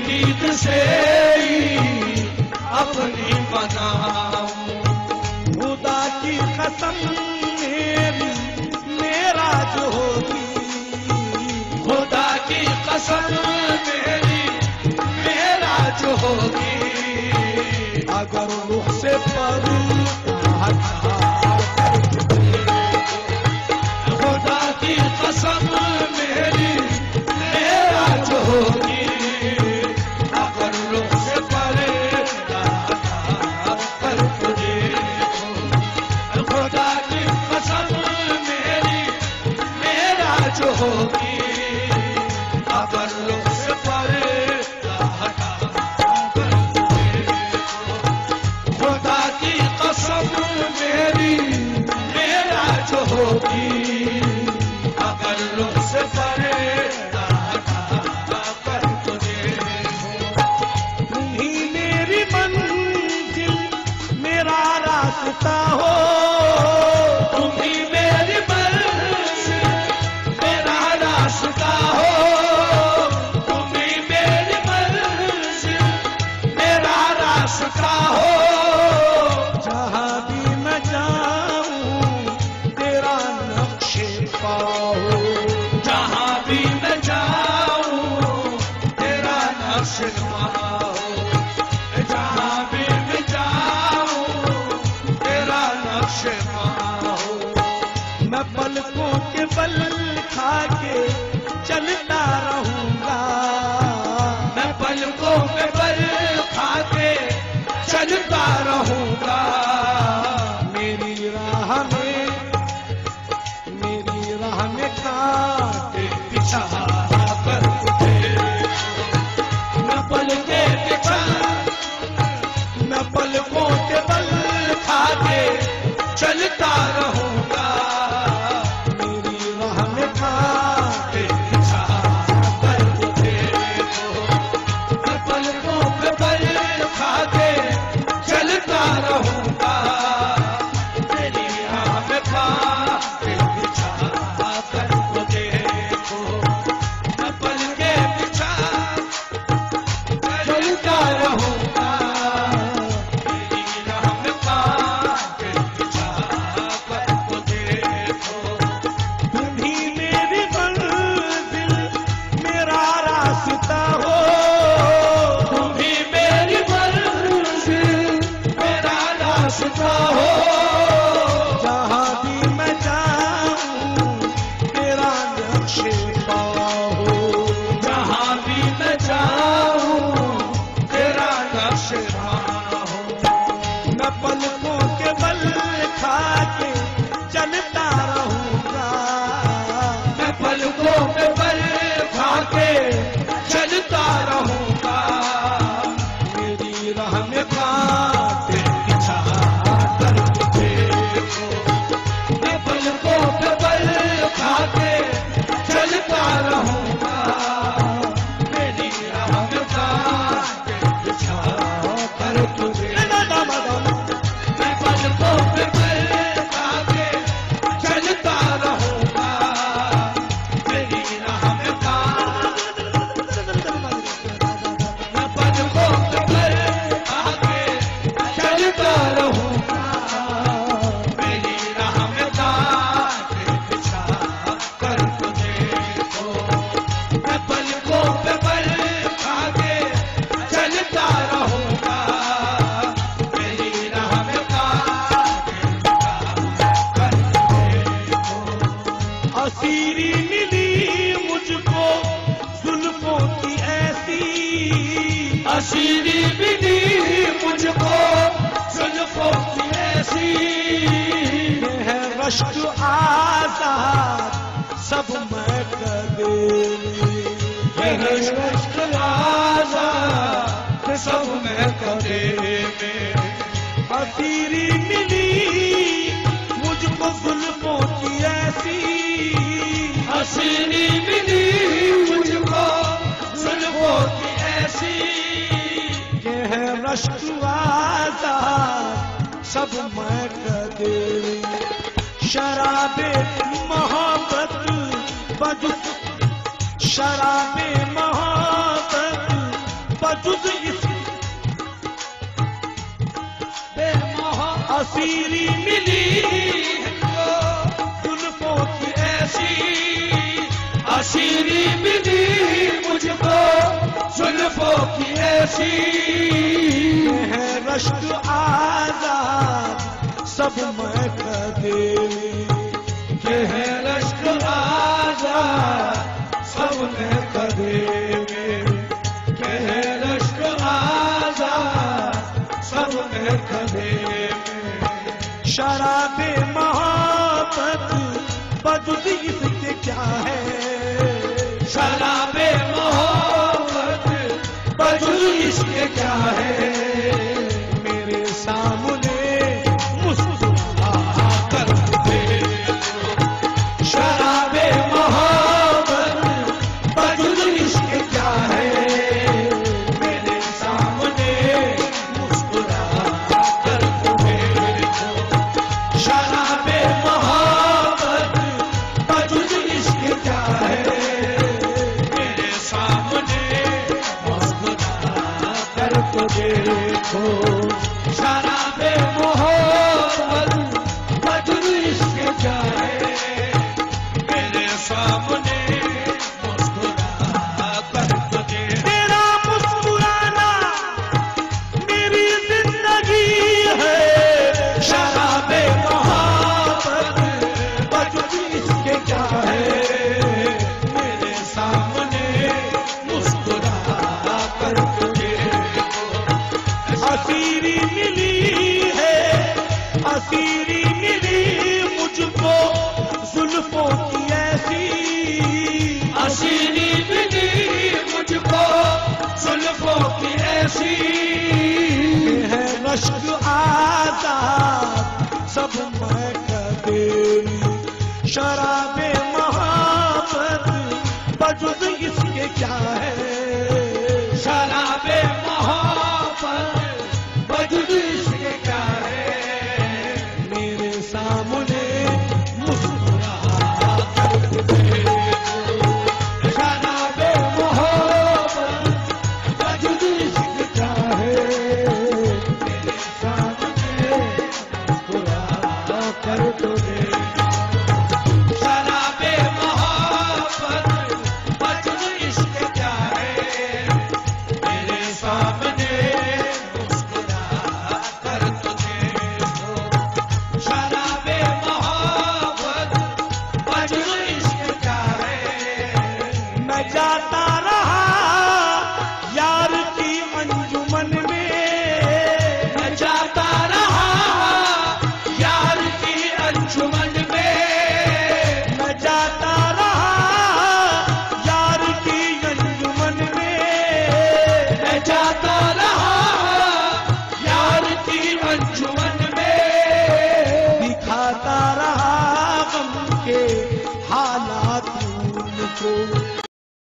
नींद से ही अपनी बनाऊं। खुदा की कसम मेरा जो होगी, खुदा की कसम मेरा जो होगी, अगर रुख से खुदा की कसम मेरा जो होगी, अगर रुख से परे कर तुझे, खुदा की कसम मेरा जो होगी, अगर रुख से परे कर तुझे, खुदा की कसम मेरा जो होगी, अगर रुख से परे कर तुझे। तुम्ही मेरी मंजिल मेरा रास्ता हो, तुम्ही मेरी मंजिल मेरा रास्ता हो, तुम्ही मेरी मंजिल मेरा रास्ता हो, जहाँ भी मैं जाऊं तेरा नक्शे पाओ, जहाँ भी मैं जाऊं तेरा नक्श पाओ, जहाँ भी मैं जाऊं तेरा नक्श पाओ। मैं पलकों के बल खा के चलता रहूंगा, मैं पलकों पे बल खा के चलता रहूंगा, मेरी राह में कांटे बिछा कर तुझे, मैं पल के बिछा, मैं पलकों के बल खा के चलता रहूंगा, मेरी राह में कांटे बिछा कर तुझे, मैं पलकों पे बल खा के चलता रहूंगा, तेरी राह में कांटे बिछा कर तुझे, मैं पल के बिछा चलता रहूंगा, तेरी राह में कांटे बिछा कर तुझे। तुम्ही मेरी मंजिल मेरा रास्ता हो, तुम्ही मेरी मंजिल मेरा रास्ता हो, जहाँ भी मैं जाऊं तेरा नक्शे पाओ, जहाँ भी मैं जाऊं तेरा नक्श पाओ। मैं पलकों के बल खा के चलता रहूंगा, मैं पलकों पे बल खा के चलता रहूंगा, मेरी राह में कांटे बिछा कर तुझे, मैं पलकों पे बल खा के चलता रहूंगा, मेरी राह में कांटे बिछा कर तुझे, मैं पलकों पे बल खा के चलता रहूंगा, मेरी राह में मैं पलकों पे बल खा के चलता रहूंगा, मेरी राह में कांटे बिछा कर तुझे, मैं पलकों पे बल खा के चलता रहूंगा, मेरी राह में कांटे बिछा कर तुझे। असीरी मिली मुझको जुल्फों की ऐसी, असीरी मिली मुझको जुल्फों की ऐसी, ये है रश्क आजाद सब मैं कर देनी, यह इश्क आज़ाद सब मैं करे में। असीरी मिली मुझको जुल्फों की ऐसी, असीरी मिली मुझको जुल्फों की ऐसी, ये है रश्क आजाद सब मैं कर देनी, शराबे मोहब्बत बज, शराबे मोहब्बत बजुज इस असीरी मिली जुल्फों की ऐसी, असीरी मिली मुझको जुल्फों की ऐसी। है रश्क आजाद सब मैं कदेवी, ये है रश्क आजाद सब में कदेवे, ये है रश्क आजाद सब में कदेवे। शराबे मोहब्बत बजुज इसके क्या है, शराबे मोहब्बत बजुज इसके क्या है। मेरे सामने मुस्कुरा कर देखो शराबे मोहब्बत बजुज इसके क्या है। मेरे सामने मुस्कुरा कर देखो शराबे मोहब्बत बजुज इसके क्या है। मेरे सामने मुस्कुरा कर देखो शराबे मोहब्बत बजुज इसके क्या है। मेरे सामने मुस्कुरा कर देखो। तेरा मुस्कुराना मेरी जिंदगी है, शराबे मोहब्बत बजुज इसके क्या है। मेरे सामने मुस्कुरा कर देखो। असीरी मिली है, असीरी मिली मुझको जुल्फों की ऐसी, असीरी मिली मुझको जुल्फों की ऐसी। है रश्क आजाद सब मैं कदेवी, शराबे मोहब्बत बजुज इसके क्या है। शराबे मोहब्बत बजुज इसके क्या है। मेरे सामने मुस्कुरा कर देखो शराबे मोहब्बत बजुज इसके क्या है। मेरे सामने मुस्कुरा कर देखो शराबे मोहब्बत बजुज इसके क्या है। मेरे सामने मुस्कुरा कर देखो शराबे मोहब्बत बजुज इसके क्या है। मैं जाता रहा